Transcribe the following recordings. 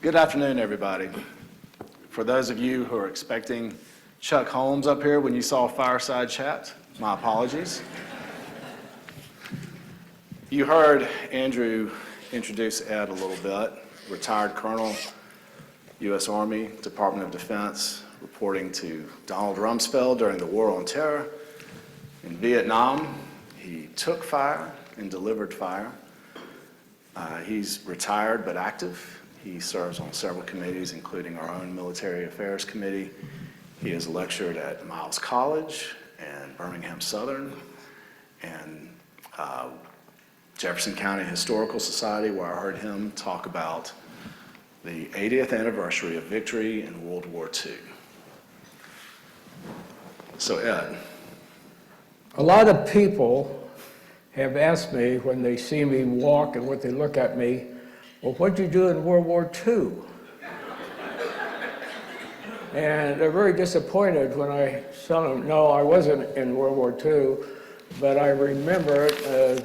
Good afternoon, everybody. For those of you who are expecting Chuck Holmes up here when you saw Fireside Chat, my apologies. You heard Andrew introduce Ed a little bit, retired colonel, U.S. Army, Department of Defense, reporting to Donald Rumsfeld during the War on Terror. In Vietnam, he took fire and delivered fire. He's retired but active. He serves on several committees, including our own Military Affairs Committee. He has lectured at Miles College and Birmingham Southern and Jefferson County Historical Society, where I heard him talk about the 80th anniversary of victory in World War II. So Ed. A lot of people have asked me when they see me walk and when they look at me, well, what'd you do in World War II? And they're very disappointed when I tell them, no, I wasn't in World War II, but I remember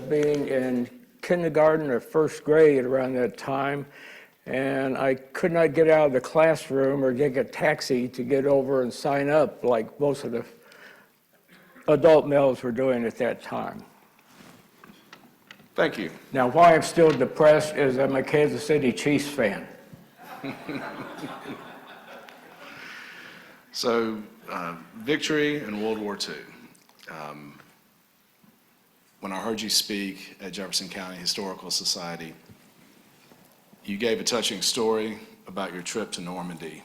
being in kindergarten or first grade around that time, and I could not get out of the classroom or get a taxi to get over and sign up like most of the adult males were doing at that time. Thank you. Now, why I'm still depressed is I'm a Kansas City Chiefs fan. So, victory in World War II. When I heard you speak at Jefferson County Historical Society, you gave a touching story about your trip to Normandy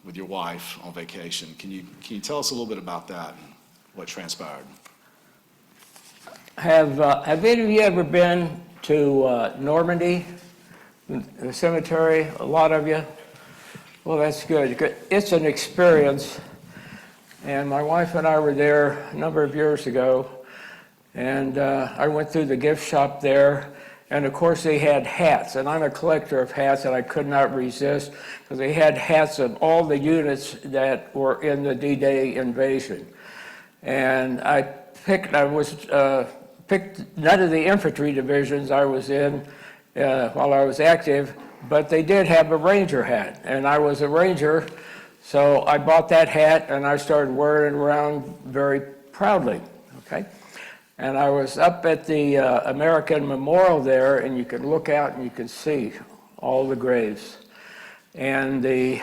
with your wife on vacation. Can you tell us a little bit about that and what transpired? Have any of you ever been to Normandy, the cemetery? A lot of you? Well, that's good. It's an experience. And my wife and I were there a number of years ago, and I went through the gift shop there, and of course they had hats, and I'm a collector of hats, and I could not resist, because they had hats of all the units that were in the D-Day invasion. And I picked none of the infantry divisions I was in while I was active, but they did have a Ranger hat, and I was a Ranger, so I bought that hat and I started wearing it around very proudly, okay? And I was up at the American Memorial there, and you can look out and you can see all the graves. And the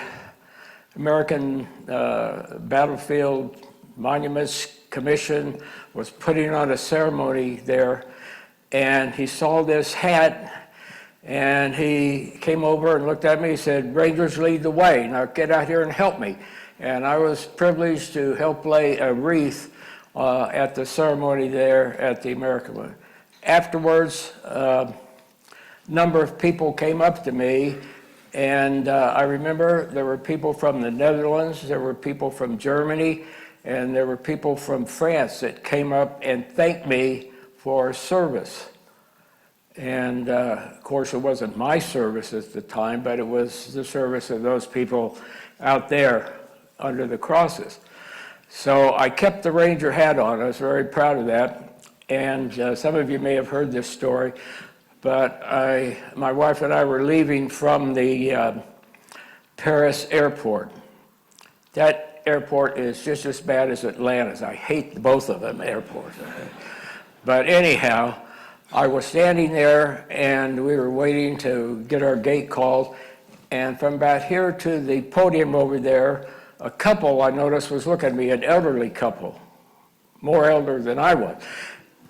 American Battlefield Monuments Commission was putting on a ceremony there, and he saw this hat, and he came over and looked at me. He said, "Rangers, lead the way. Now get out here and help me." And I was privileged to help lay a wreath at the ceremony there at the American one. Afterwards, a number of people came up to me, and I remember there were people from the Netherlands, there were people from Germany, and there were people from France that came up and thanked me for service. And of course, it wasn't my service at the time, but it was the service of those people out there under the crosses. So I kept the Ranger hat on. I was very proud of that. And some of you may have heard this story, but my wife and I were leaving from the Paris airport. That airport is just as bad as Atlanta's. I hate both of them airports. But anyhow, I was standing there and we were waiting to get our gate called. And from about here to the podium over there, a couple I noticed was looking at me, an elderly couple, more elder than I was.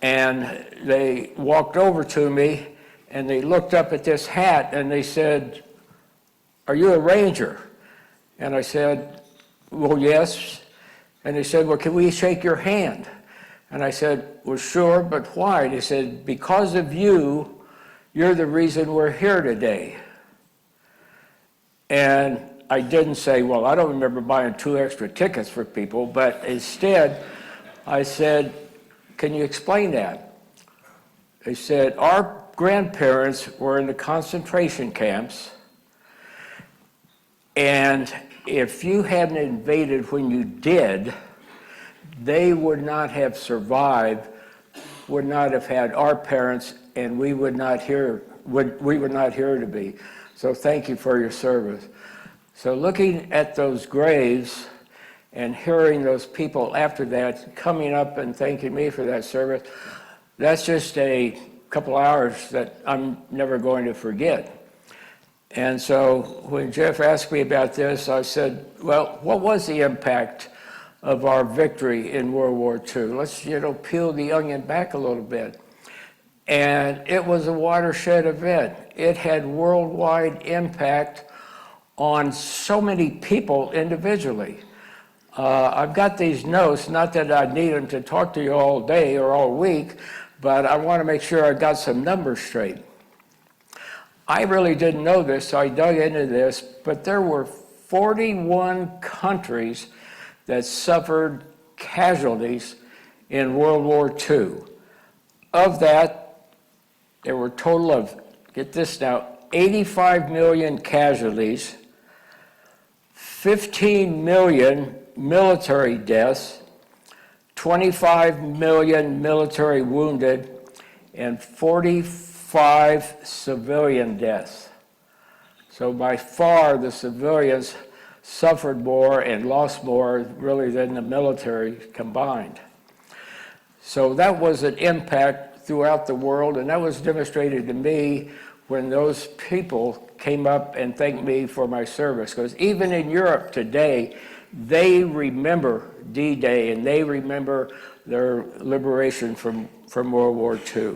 And they walked over to me and they looked up at this hat and they said, "Are you a Ranger?" And I said, "Well, yes." And they said, "Well, can we shake your hand?" And I said, "Well, sure, but why?" They said, "Because of you, you're the reason we're here today." And I didn't say, "Well, I don't remember buying 2 extra tickets for people," but instead I said, "Can you explain that?" They said, "Our grandparents were in the concentration camps, and if you hadn't invaded when you did, they would not have survived, would not have had our parents, and we would not we were not here to be. So thank you for your service. So looking at those graves and hearing those people after that coming up and thanking me for that service, that's just a couple hours that I'm never going to forget. And so when Jeff asked me about this, I said, well, what was the impact of our victory in World War II? Let's, peel the onion back a little bit. And it was a watershed event. It had worldwide impact on so many people individually. I've got these notes, not that I need them to talk to you all day or all week, but I want to make sure I got some numbers straight. I really didn't know this, so I dug into this, but there were 41 countries that suffered casualties in World War II. Of that, there were a total of, get this now, 85 million casualties, 15 million military deaths, 25 million military wounded, and 45 civilian deaths. So by far, the civilians suffered more and lost more really than the military combined. So that was an impact throughout the world, and that was demonstrated to me when those people came up and thanked me for my service. Because even in Europe today, they remember D-Day and they remember their liberation from World War II.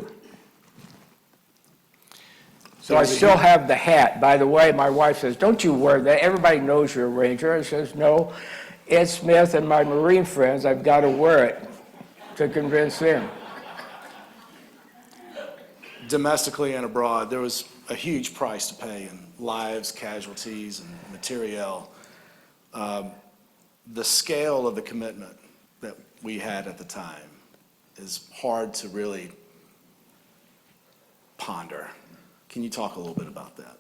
So I still have the hat. By the way, my wife says, don't you wear that. Everybody knows you're a Ranger. I says, no, Ed Smith and my Marine friends, I've got to wear it to convince them. Domestically and abroad, there was a huge price to pay in lives, casualties, and materiel. The scale of the commitment that we had at the time is hard to really ponder. Can you talk a little bit about that?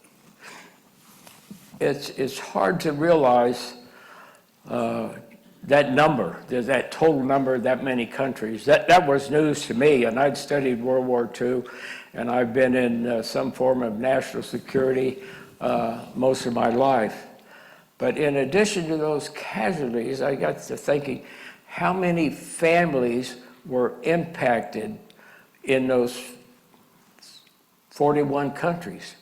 It's hard to realize that number, that total number, that many countries. That was news to me, and I'd studied World War II, and I've been in some form of national security most of my life. But in addition to those casualties, I got to thinking, how many families were impacted in those 41 countries?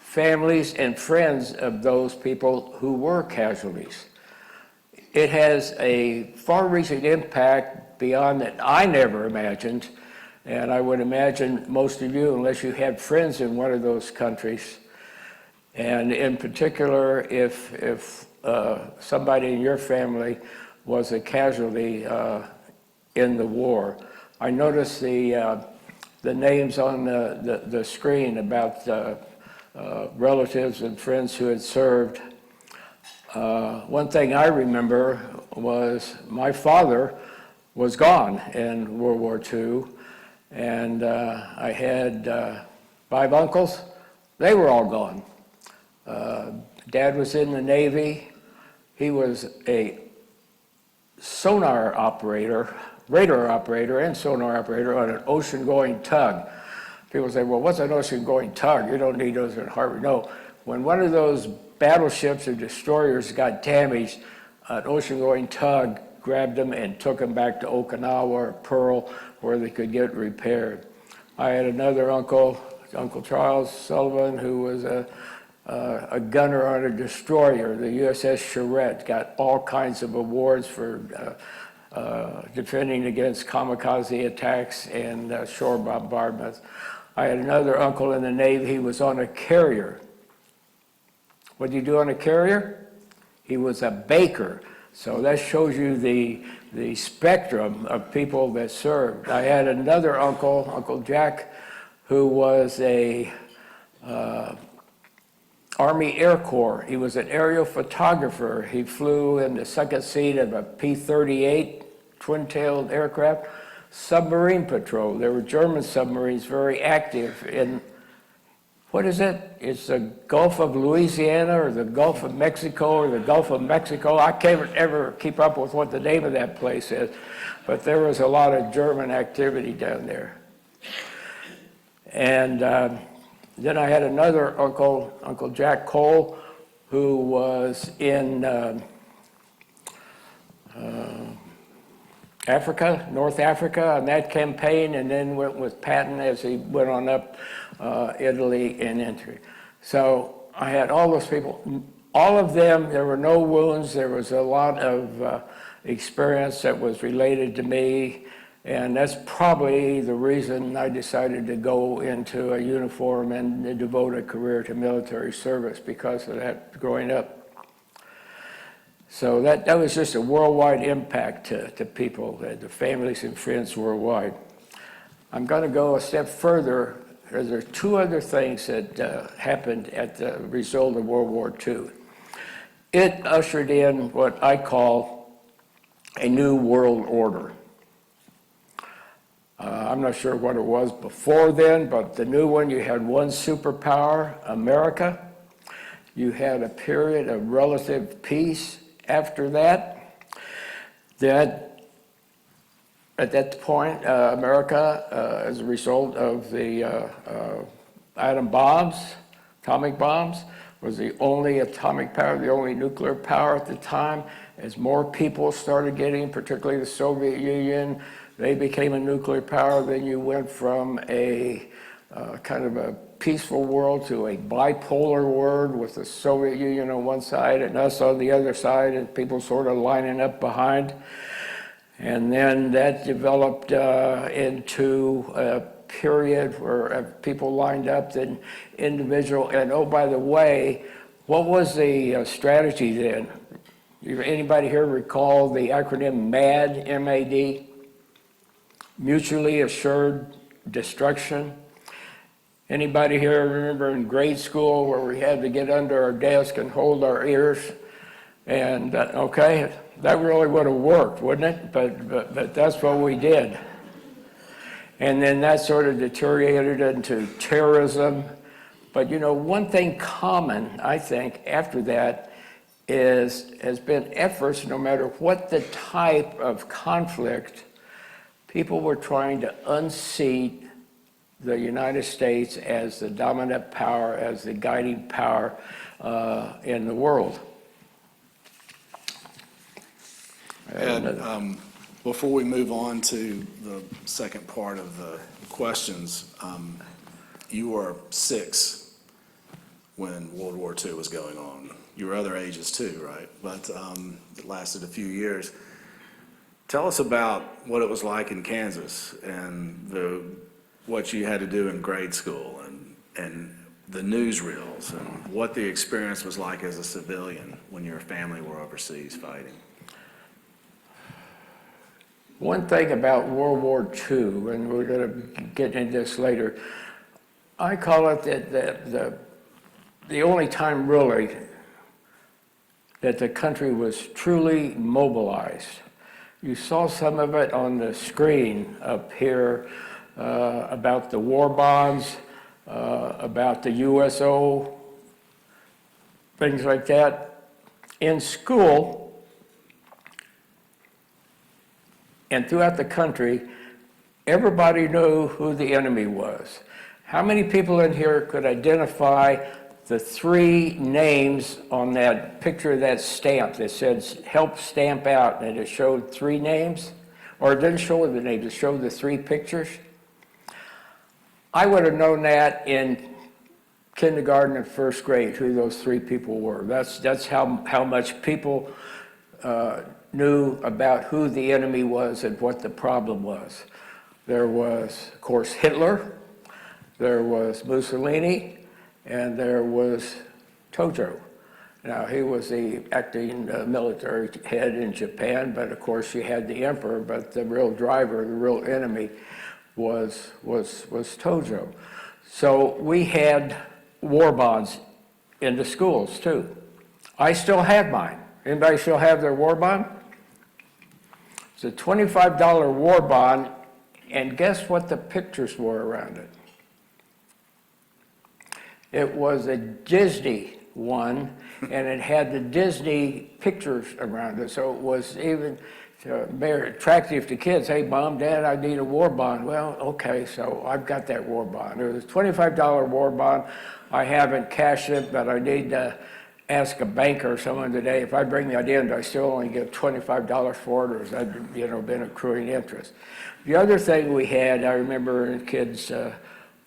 Families and friends of those people who were casualties. It has a far-reaching impact beyond that I never imagined, and I would imagine most of you, unless you had friends in one of those countries. And in particular, if somebody in your family was a casualty in the war. I noticed the names on the screen about relatives and friends who had served. One thing I remember was my father was gone in World War II, and I had 5 uncles. They were all gone. Dad was in the Navy. He was a sonar operator, radar operator and sonar operator on an ocean-going tug. People say, well, what's an ocean-going tug? You don't need those in Harvard. No, when one of those battleships or destroyers got damaged, an ocean-going tug grabbed them and took them back to Okinawa or Pearl, where they could get repaired. I had another uncle, Uncle Charles Sullivan, who was a gunner on a destroyer, the USS Charette, got all kinds of awards for defending against kamikaze attacks and shore bombardments. I had another uncle in the Navy. He was on a carrier. What did he do on a carrier? He was a baker. So that shows you the spectrum of people that served. I had another uncle, Uncle Jack, who was a Army Air Corps. He was an aerial photographer. He flew in the second seat of a P-38 twin-tailed aircraft. Submarine patrol. There were German submarines very active in, what is it? It's the Gulf of Louisiana or the Gulf of Mexico or the Gulf of Mexico. I can't ever keep up with what the name of that place is, but there was a lot of German activity down there. And Then I had another uncle, Uncle Jack Cole, who was in Africa, North Africa, on that campaign, and then went with Patton as he went on up Italy and into. So I had all those people, all of them, there were no wounds, there was a lot of experience that was related to me, and that's probably the reason I decided to go into a uniform and devote a career to military service, because of that growing up. So that was just a worldwide impact to people, the families and friends worldwide. I'm going to go a step further. There are two other things that happened at the result of World War II. It ushered in what I call a new world order. I'm not sure what it was before then, but the new one, you had one superpower, America. You had a period of relative peace after that. That at that point, America, as a result of the atom bombs, atomic bombs, was the only atomic power, the only nuclear power at the time. As more people started getting, particularly the Soviet Union, they became a nuclear power. Then you went from a kind of a peaceful world to a bipolar world with the Soviet Union on one side and us on the other side, and people sort of lining up behind. And then that developed into a period where people lined up, then individual, and oh, by the way, what was the strategy then? Anybody here recall the acronym MAD, M-A-D? Mutually Assured Destruction. Anybody here remember in grade school where we had to get under our desk and hold our ears? And okay, that really would have worked, wouldn't it? But that's what we did. And then that sort of deteriorated into terrorism. But you know, one thing common, I think, after that has been efforts, no matter what the type of conflict, people were trying to unseat the United States as the dominant power, as the guiding power in the world. And before we move on to the second part of the questions, you were 6 when World War II was going on. You were other ages too, right? But it lasted a few years. Tell us about what it was like in Kansas and what you had to do in grade school and the newsreels and what the experience was like as a civilian when your family were overseas fighting. One thing about World War II, and we're going to get into this later, I call it the only time really that the country was truly mobilized. You saw some of it on the screen up here about the war bonds, about the USO, things like that. In school and throughout the country, everybody knew who the enemy was. How many people in here could identify the 3 names on that picture of that stamp that said help stamp out, and it showed 3 names? Or it didn't show the names, it showed the 3 pictures? I would have known that in kindergarten and first grade, who those 3 people were. That's how much people knew about who the enemy was and what the problem was. There was, of course, Hitler, there was Mussolini, and there was Tojo. Now, he was the acting military head in Japan, but of course you had the emperor, but the real driver, the real enemy was Tojo. So we had war bonds in the schools too. I still have mine. Anybody still have their war bond? It's a $25 war bond, and guess what the pictures were around it? It was a Disney one, and it had the Disney pictures around it, so it was even very attractive to kids. Hey, Mom, Dad, I need a war bond. Well, okay, so I've got that war bond. It was a $25 war bond. I haven't cashed it, but I need to ask a banker or someone today, if I bring that in, do I still only get $25 for it, or has that, been accruing interest? The other thing we had, I remember kids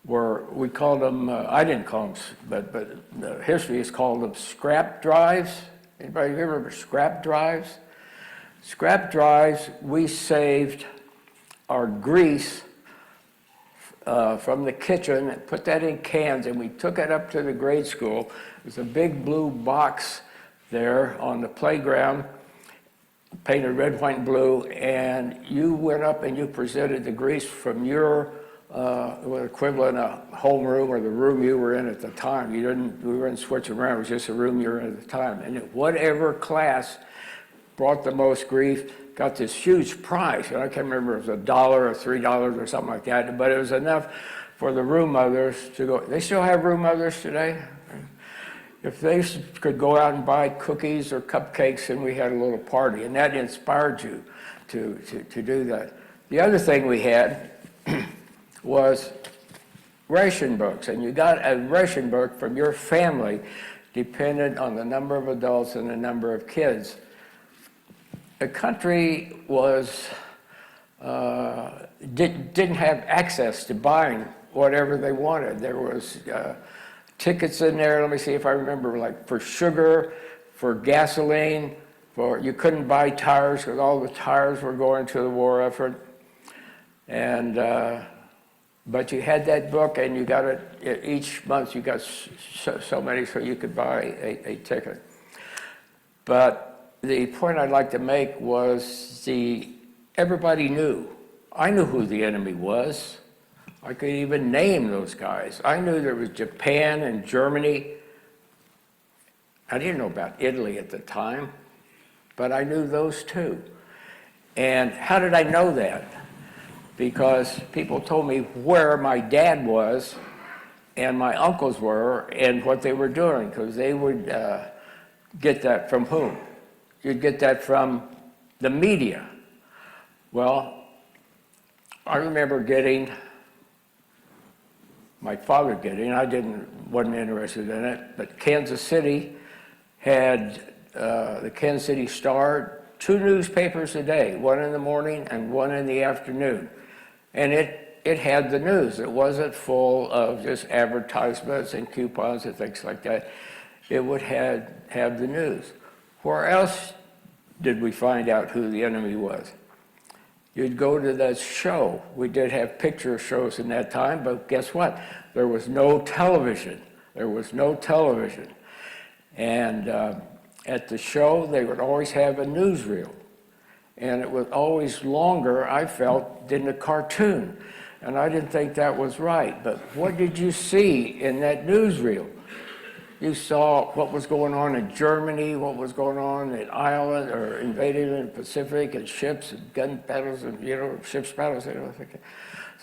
we called them, I didn't call them, but the history is called them scrap drives. Anybody remember scrap drives? Scrap drives, we saved our grease from the kitchen and put that in cans, and we took it up to the grade school. There's a big blue box there on the playground, painted red, white, and blue, and you went up and you presented the grease from your equivalent of homeroom or the room you were in at the time. We weren't switching around, it was just the room you were in at the time. And whatever class brought the most grease got this huge prize. And I can't remember if it was $1 or $3 or something like that, but it was enough for the room mothers to go. They still have room mothers today? If they could go out and buy cookies or cupcakes, and we had a little party, and that inspired you to do that. The other thing we had was ration books, and you got a ration book from your family dependent on the number of adults and the number of kids. The country didn't have access to buying whatever they wanted. There was tickets in there, let me see if I remember, like for sugar, for gasoline, you couldn't buy tires because all the tires were going to the war effort. And but you had that book, and you got it each month. You got so many, so you could buy a ticket. But the point I'd like to make was everybody knew. I knew who the enemy was. I could even name those guys. I knew there was Japan and Germany. I didn't know about Italy at the time, but I knew those two. And how did I know that? Because people told me where my dad was and my uncles were and what they were doing, because they would get that from whom? You'd get that from the media. Well, I remember my father I wasn't interested in it, but Kansas City had the Kansas City Star, 2 newspapers a day, one in the morning and one in the afternoon. And it had the news. It wasn't full of just advertisements and coupons and things like that. It would have the news. Where else did we find out who the enemy was? You'd go to that show. We did have picture shows in that time, but guess what? There was no television. There was no television. And at the show, they would always have a newsreel. And it was always longer, I felt, than a cartoon. And I didn't think that was right. But what did you see in that newsreel? You saw what was going on in Germany, what was going on in Ireland, or invading in the Pacific, and ships and gun battles, and ships battles.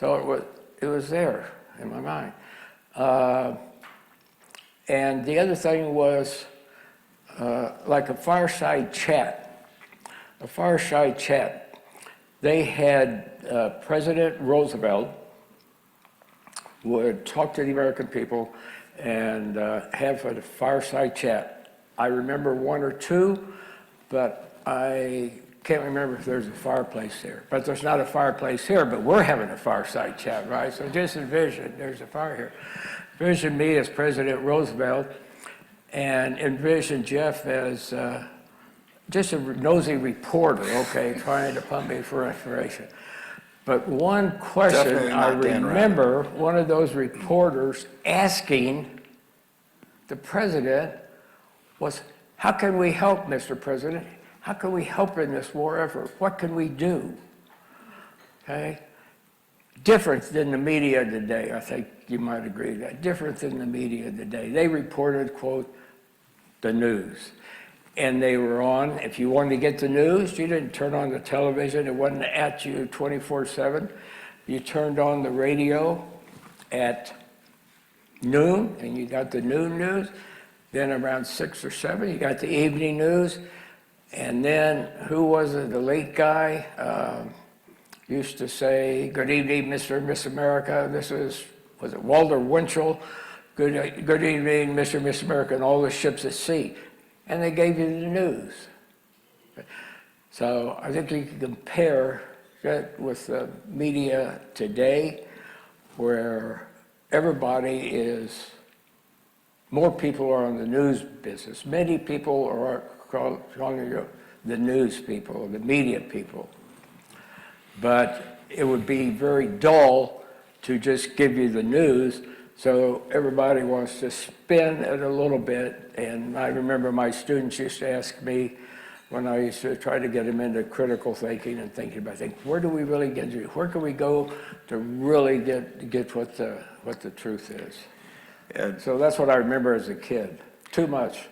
So it was there in my mind. And the other thing was like a fireside chat. A fireside chat. They had President Roosevelt would talk to the American people and have a fireside chat. I remember 1 or 2, but I can't remember if there's a fireplace there. But there's not a fireplace here, but we're having a fireside chat, right? So just envision, there's a fire here. Envision me as President Roosevelt, and envision Jeff as just a nosy reporter, okay, trying to pump me for information. But one question Definitely I not Dan remember, one of those reporters asking the president was, how can we help, Mr. President? How can we help in this war effort? What can we do? Okay? Different than the media today, I think you might agree with that. Different than the media today. They reported, quote, the news. And they were on, if you wanted to get the news, you didn't turn on the television. It wasn't at you 24/7. You turned on the radio at noon, and you got the noon news. Then around 6 or 7, you got the evening news. And then, who was it, the late guy? Used to say, "Good evening, Mr. and Miss America." Was it Walter Winchell? Good evening, Mr. and Miss America, and all the ships at sea. And they gave you the news. So I think you can compare that with the media today, where more people are in the news business. Many people are calling the news people, the media people. But it would be very dull to just give you the news, so everybody wants to spin it a little bit. And I remember my students used to ask me, when I used to try to get them into critical thinking and thinking about things, where do we really get to? Where can we go to really get what the truth is? And So that's what I remember as a kid. Too much.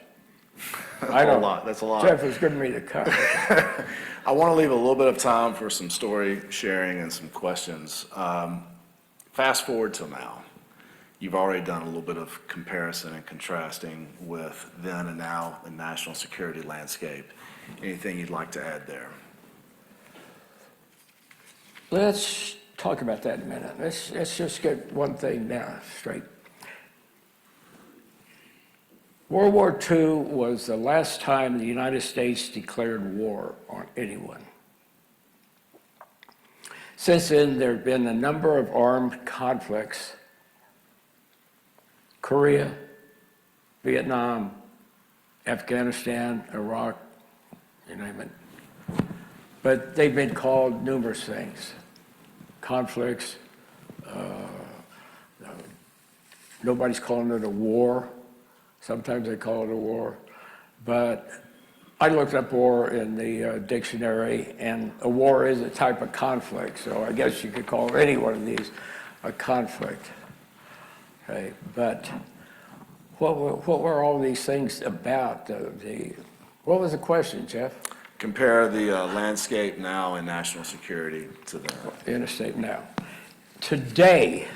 that's a lot. That's a lot. Jeff was giving me the cut. I want to leave a little bit of time for some story sharing and some questions. Fast forward till now. You've already done a little bit of comparison and contrasting with then and now the national security landscape. Anything you'd like to add there? Let's talk about that in a minute. Let's just get one thing now straight. World War II was the last time the United States declared war on anyone. Since then, there have been a number of armed conflicts: Korea, Vietnam, Afghanistan, Iraq, you name it. But they've been called numerous things. Conflicts, nobody's calling it a war. Sometimes they call it a war. But I looked up war in the dictionary, and a war is a type of conflict. So I guess you could call any one of these a conflict. Okay, but what were all these things about? What was the question, Jeff? Compare the landscape now in national security to the Interstate now. Today,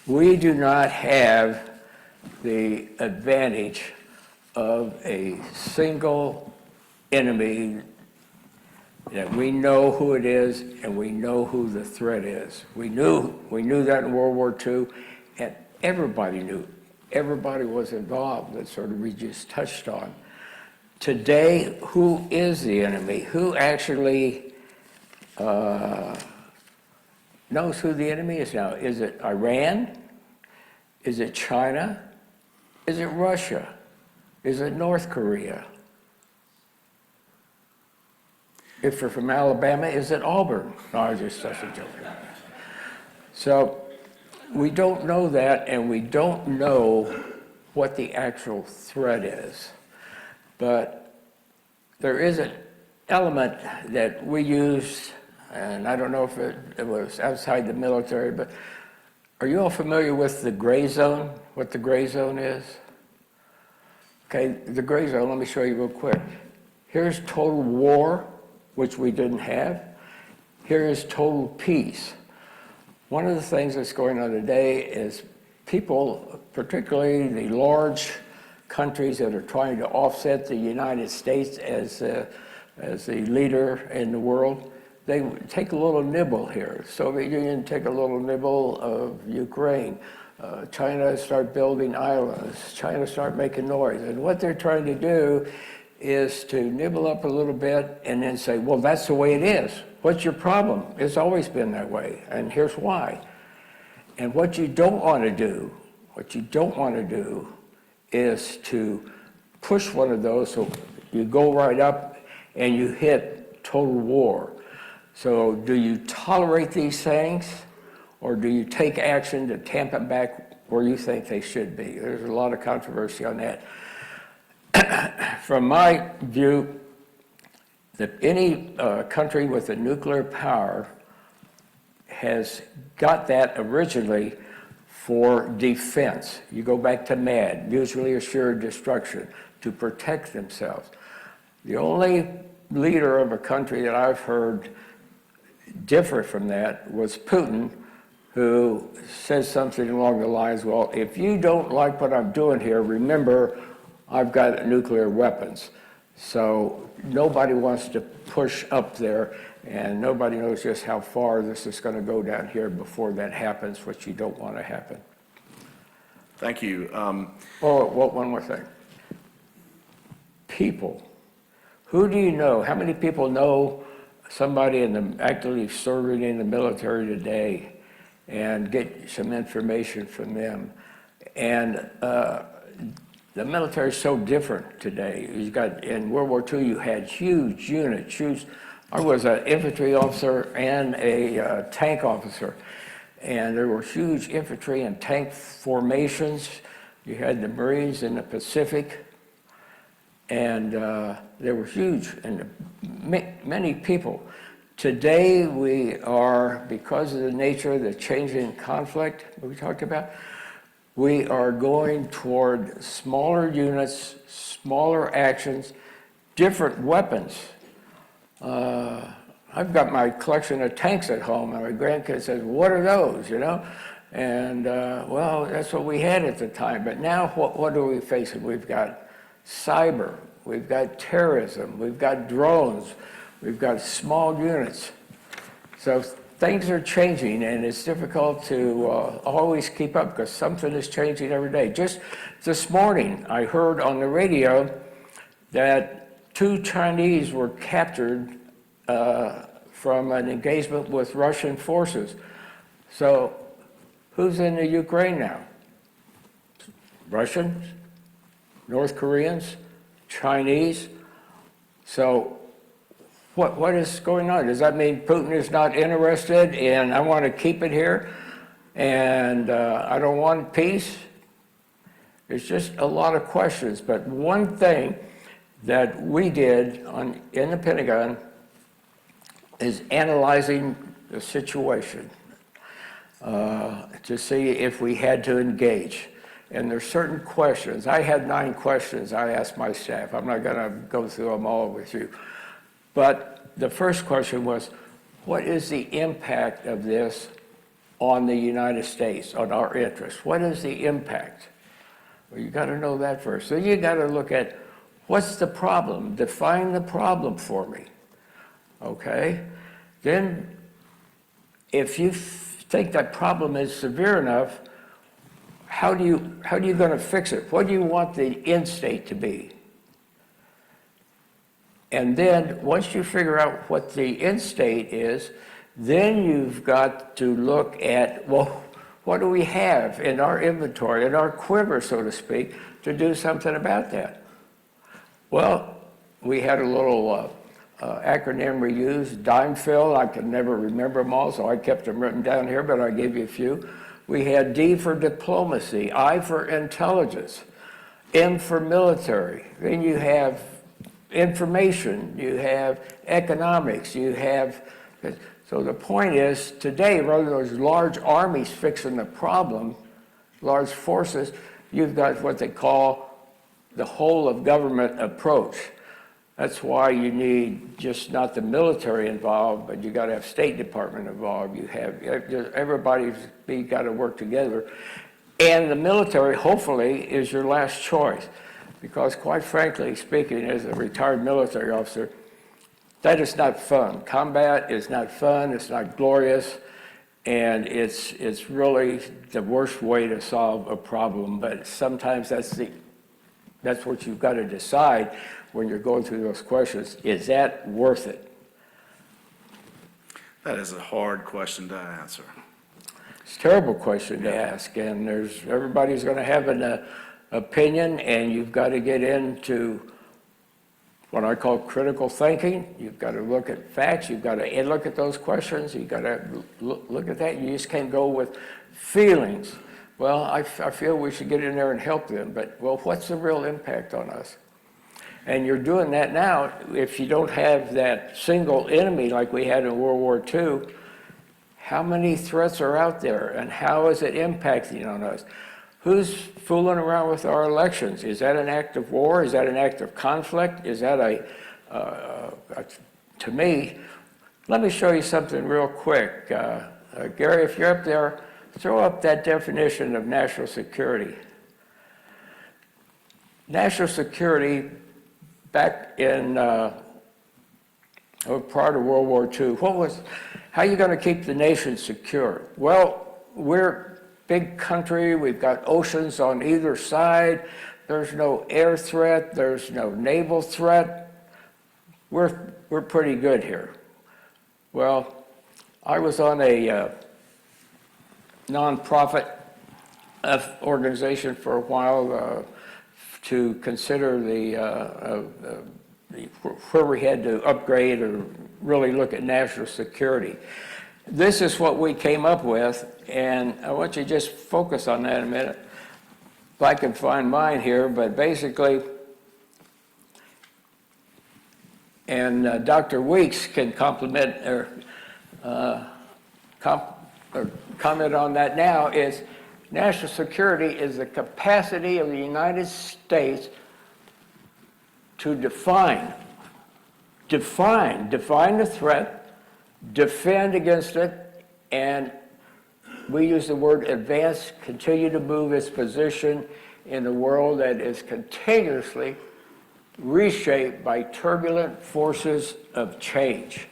we do not have the advantage of a single enemy that we know who it is and we know who the threat is. We knew that in World War II, and everybody knew. Everybody was involved, that sort of we just touched on. Today, who is the enemy? Who actually knows who the enemy is now? Is it Iran? Is it China? Is it Russia? Is it North Korea? If you're from Alabama, is it Auburn? No, I was just such a joke. So we don't know that, and we don't know what the actual threat is. But there is an element that we used, and I don't know if it was outside the military, but are you all familiar with the gray zone? What the gray zone is? Okay, the gray zone, let me show you real quick. Here's total war, which we didn't have. Here is total peace. One of the things that's going on today is people, particularly the large countries that are trying to offset the United States as the leader in the world, they take a little nibble here. Soviet Union take a little nibble of Ukraine. China start building islands. China start making noise. And what they're trying to do is to nibble up a little bit and then say, well, that's the way it is. What's your problem? It's always been that way, and here's why. And what you don't want to do is to push one of those so you go right up and you hit total war. So do you tolerate these things, or do you take action to tamp it back where you think they should be? There's a lot of controversy on that. From my view, that any country with a nuclear power has got that originally for defense. You go back to MAD, mutually assured destruction, to protect themselves. The only leader of a country that I've heard differ from that was Putin, who says something along the lines, well, if you don't like what I'm doing here, remember, I've got nuclear weapons. So nobody wants to push up there, and nobody knows just how far this is going to go down here before that happens, which you don't want to happen. Thank you. Oh, well, one more thing. People. Who do you know? How many people know somebody actively serving in the military today and get some information from them? And the military is so different today. In World War II, you had huge units. I was an infantry officer and a tank officer, and there were huge infantry and tank formations. You had the Marines in the Pacific, and they were huge, and many people. Today, we are, because of the nature of the changing conflict we talked about, we are going toward smaller units, smaller actions, different weapons. I've got my collection of tanks at home, and my grandkid says, "What are those?" You know, and well, that's what we had at the time. But now, what are we facing? We've got cyber, we've got terrorism, we've got drones, we've got small units. So things are changing, and it's difficult to always keep up because something is changing every day. Just this morning, I heard on the radio that 2 Chinese were captured from an engagement with Russian forces. So who's in the Ukraine now? Russians, North Koreans, Chinese. So what is going on? Does that mean Putin is not interested and I want to keep it here and I don't want peace? There's just a lot of questions. But one thing that we did in the Pentagon is analyzing the situation to see if we had to engage. And there's certain questions. I had 9 questions I asked my staff. I'm not going to go through them all with you. But the first question was, what is the impact of this on the United States, on our interests? What is the impact? Well, you got to know that first. So you got to look at what's the problem? Define the problem for me. Okay? Then, if you think that problem is severe enough, how are you going to fix it? What do you want the end state to be? And then, once you figure out what the end state is, then you've got to look at, well, what do we have in our inventory, in our quiver, so to speak, to do something about that? Well, we had a little acronym we used, DIMEFIL. I could never remember them all, so I kept them written down here, but I gave you a few. We had D for diplomacy, I for intelligence, M for military. Then you have information, you have economics, you have... So the point is, today, rather than those large armies fixing the problem, large forces, you've got what they call the whole of government approach. That's why you need just not the military involved, but you got to have State Department involved. You have everybody's got to work together, and the military hopefully is your last choice, because quite frankly speaking, as a retired military officer, that is not fun. Combat is not fun. It's not glorious, and it's really the worst way to solve a problem. But sometimes that's what you've got to decide when you're going through those questions. Is that worth it? That is a hard question to answer. It's a terrible question to ask, and everybody's going to have an opinion, and you've got to get into what I call critical thinking. You've got to look at facts. You've got to look at those questions. You've got to look at that. You just can't go with feelings. Well, I feel we should get in there and help them, but, well, what's the real impact on us? And you're doing that now. If you don't have that single enemy like we had in World War II, how many threats are out there, and how is it impacting on us? Who's fooling around with our elections? Is that an act of war? Is that an act of conflict? Is that to me, let me show you something real quick. Gary, if you're up there, throw up that definition of national security. National security, back in, prior to World War II, how are you going to keep the nation secure? Well, we're a big country, we've got oceans on either side, there's no air threat, there's no naval threat. We're pretty good here. Well, I was on a nonprofit organization for a while to consider where we had to upgrade or really look at national security. This is what we came up with, and I want you to just focus on that a minute. If I can find mine here, but basically, and Dr. Weeks can comment on that now, is national security is the capacity of the United States to define the threat, defend against it, and we use the word advance, continue to move its position in a world that is continuously reshaped by turbulent forces of change.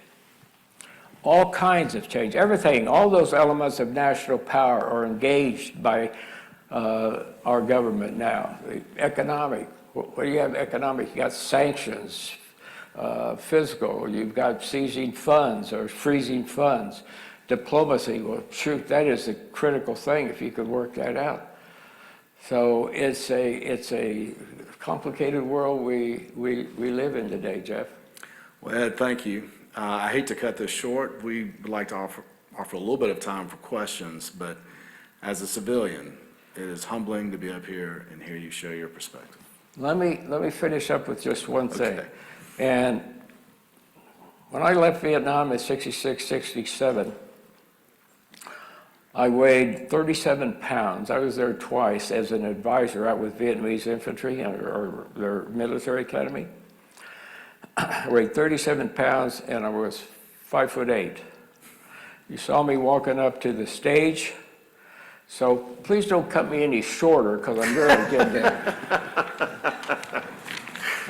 All kinds of change, everything, all those elements of national power are engaged by our government now. Economic, what do you have economic? You got sanctions, fiscal, you've got seizing funds or freezing funds. Diplomacy, well, shoot, that is a critical thing if you could work that out. So it's a complicated world we live in today, Jeff. Well, Ed, thank you. I hate to cut this short. We would like to offer a little bit of time for questions, but as a civilian, it is humbling to be up here and hear you share your perspective. Let me finish up with just one thing. Okay. And when I left Vietnam in 66, 67, I weighed 37 pounds. I was there twice as an advisor out with Vietnamese infantry or their military academy. I weighed 37 pounds and I was 5'8". You saw me walking up to the stage, so please don't cut me any shorter because I'm really getting there.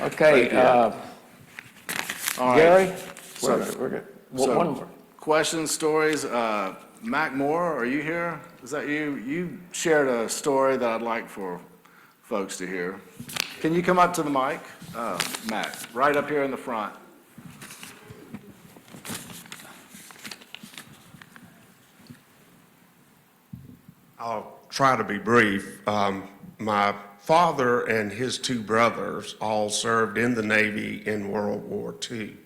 Okay, All right. Gary, So- one more. Questions, stories. Mac Moore, are you here? Is that you? You shared a story that I'd like for folks to hear. Can you come up to the mic? Mac, right up here in the front. I'll try to be brief. My father and his two brothers all served in the Navy in World War II.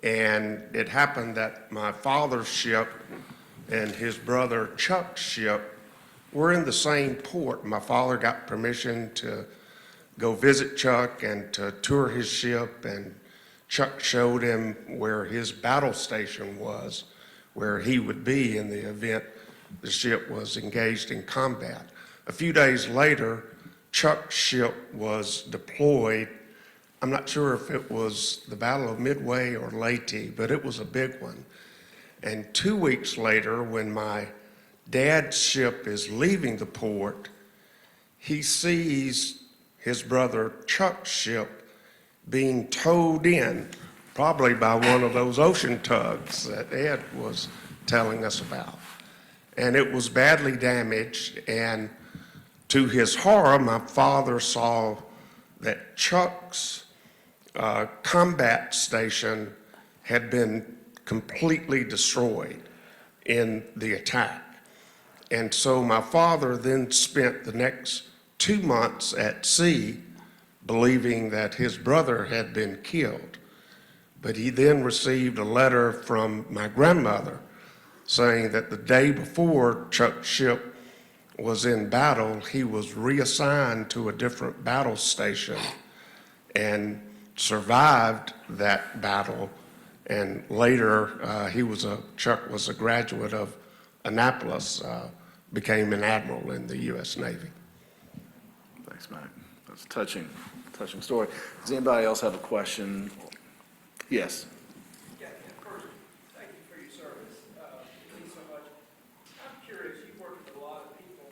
And it happened that my father's ship and his brother Chuck's ship were in the same port. My father got permission to go visit Chuck and to tour his ship, and Chuck showed him where his battle station was, where he would be in the event the ship was engaged in combat. A few days later, Chuck's ship was deployed. I'm not sure if it was the Battle of Midway or Leyte, but it was a big one. And 2 weeks later, when my dad's ship is leaving the port, he sees his brother Chuck's ship being towed in, probably by one of those ocean tugs that Ed was telling us about. And it was badly damaged, and to his horror, my father saw that Chuck's combat station had been completely destroyed in the attack. And so my father then spent the next 2 months at sea believing that his brother had been killed. But he then received a letter from my grandmother saying that the day before Chuck's ship was in battle, he was reassigned to a different battle station and survived that battle. And later, Chuck was a graduate of Annapolis, became an admiral in the U.S. Navy. Thanks, Mac. That's a touching story. Does anybody else have a question? Yes. Yeah, first, thank you for your service. It means so much. I'm curious, you've worked with a lot of people.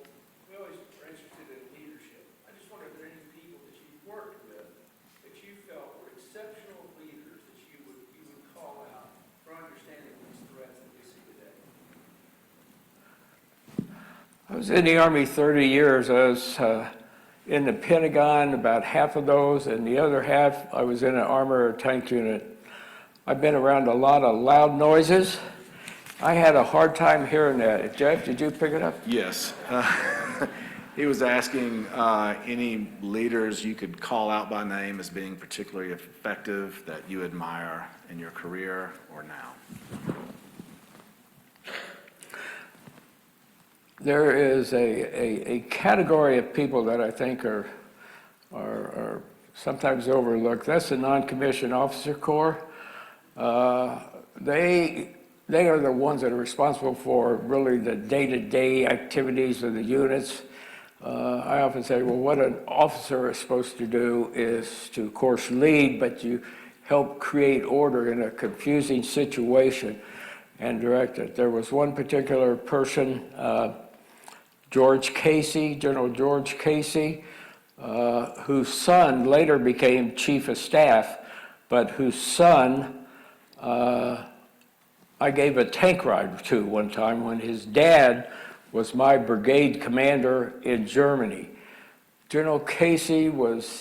We always are interested in leadership. I just wonder if there are any people that you've worked with that you felt were I was in the Army 30 years. I was in the Pentagon, about half of those, and the other half, I was in an armor tank unit. I've been around a lot of loud noises. I had a hard time hearing that. Jeff, did you pick it up? Yes. He was asking any leaders you could call out by name as being particularly effective that you admire in your career or now. There is a category of people that I think are sometimes overlooked. That's the non-commissioned officer corps. They are the ones that are responsible for really the day-to-day activities of the units. I often say, well, what an officer is supposed to do is to, of course, lead, but you help create order in a confusing situation and direct it. There was one particular person, George Casey, General George Casey, whose son later became chief of staff, but whose son I gave a tank ride to one time when his dad was my brigade commander in Germany. General Casey was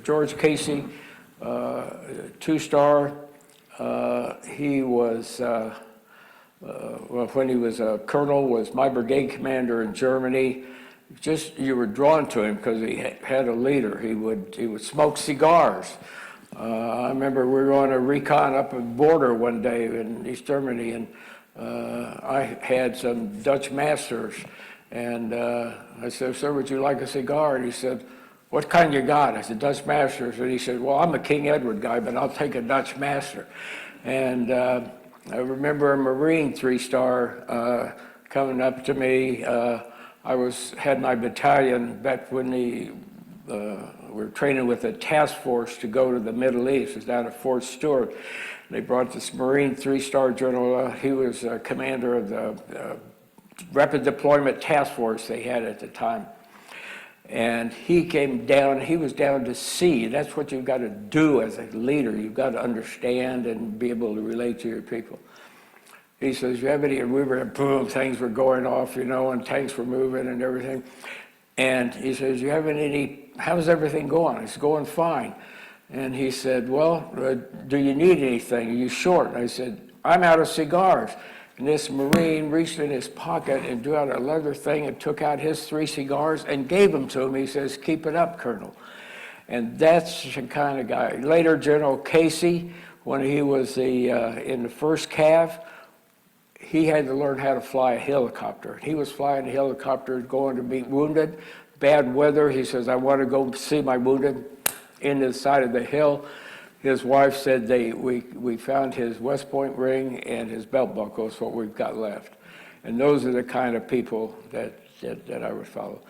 George Casey, two-star. He was, when he was a colonel, was my brigade commander in Germany. Just, you were drawn to him because he had a leader. He would smoke cigars. I remember we were on a recon up the border one day in East Germany, and I had some Dutch Masters, and I said, "Sir, would you like a cigar?" And he said, "What kind you got?" I said, "Dutch Masters." And he said, "Well, I'm a King Edward guy, but I'll take a Dutch Master." And I remember a Marine three-star coming up to me. I had my battalion back when we were training with a task force to go to the Middle East. It was down at Fort Stewart. They brought this Marine three-star general. He was commander of the Rapid Deployment Task Force they had at the time. And he came down, he was down to see. That's what you've got to do as a leader. You've got to understand and be able to relate to your people. He says, "You have any," and we were, boom, things were going off, you know, and tanks were moving and everything. And he says, "You haven't any, how's everything going?" It's going fine. And he said, "Well, do you need anything? Are you short?" And I said, "I'm out of cigars." And this Marine reached in his pocket and drew out a leather thing and took out his 3 cigars and gave them to him. He says, "Keep it up, Colonel." And that's the kind of guy. Later, General Casey, when he was in the first CAV, he had to learn how to fly a helicopter. He was flying a helicopter going to meet wounded, bad weather. He says, "I want to go see my wounded," into the side of the hill. His wife said we found his West Point ring and his belt buckle is what we've got left. And those are the kind of people that I would follow.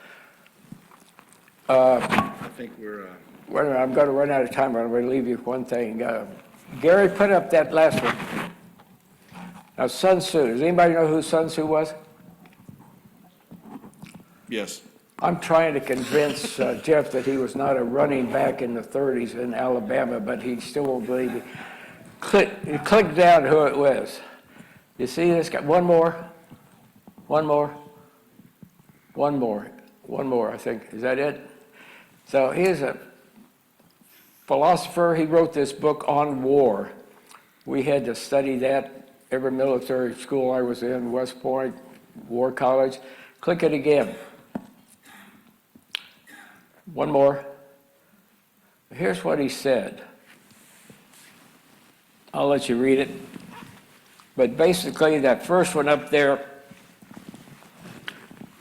I think we're, Wait a minute, I'm going to run out of time. I'm going to leave you with one thing. Gary, put up that last one. Now, Sun Tzu. Does anybody know who Sun Tzu was? yes. I'm trying to convince Jeff that he was not a running back in the 30s in Alabama, but he still won't believe it. Click down who it was. You see this guy? One more, I think. Is that it? So he's a philosopher. He wrote this book on war. We had to study that every military school I was in, West Point, War College. Click it again. One more. Here's what he said. I'll let you read it. But basically, that first one up there,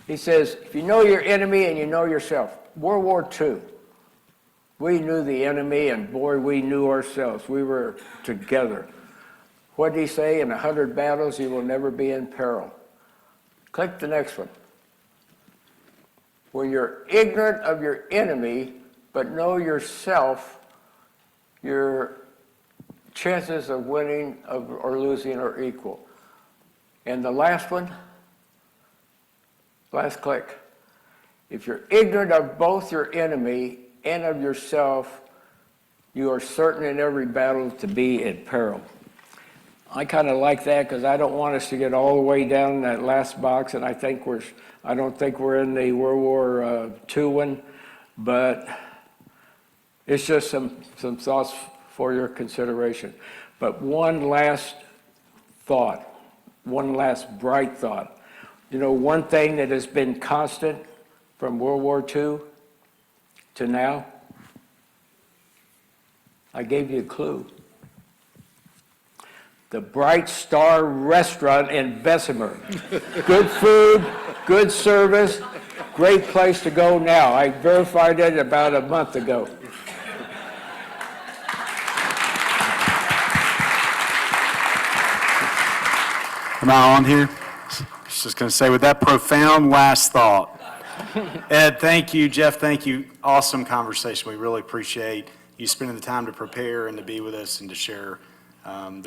he says, if you know your enemy and you know yourself. World War II, we knew the enemy, and boy, we knew ourselves. We were together. What did he say? In 100 battles, you will never be in peril. Click the next one. When you're ignorant of your enemy, but know yourself, your chances of winning or losing are equal. And the last one, last click. If you're ignorant of both your enemy and of yourself, you are certain in every battle to be in peril. I kind of like that because I don't want us to get all the way down in that last box, and I don't think we're in the World War II one, but it's just some thoughts for your consideration. But one last thought, one last bright thought. You know, one thing that has been constant from World War II to now, I gave you a clue. The Bright Star Restaurant in Bessemer. Good food, good service, great place to go now. I verified it about a month ago. Am I on here? Just going to say with that profound last thought. Ed, thank you. Jeff, thank you. Awesome conversation. We really appreciate you spending the time to prepare and to be with us and to share that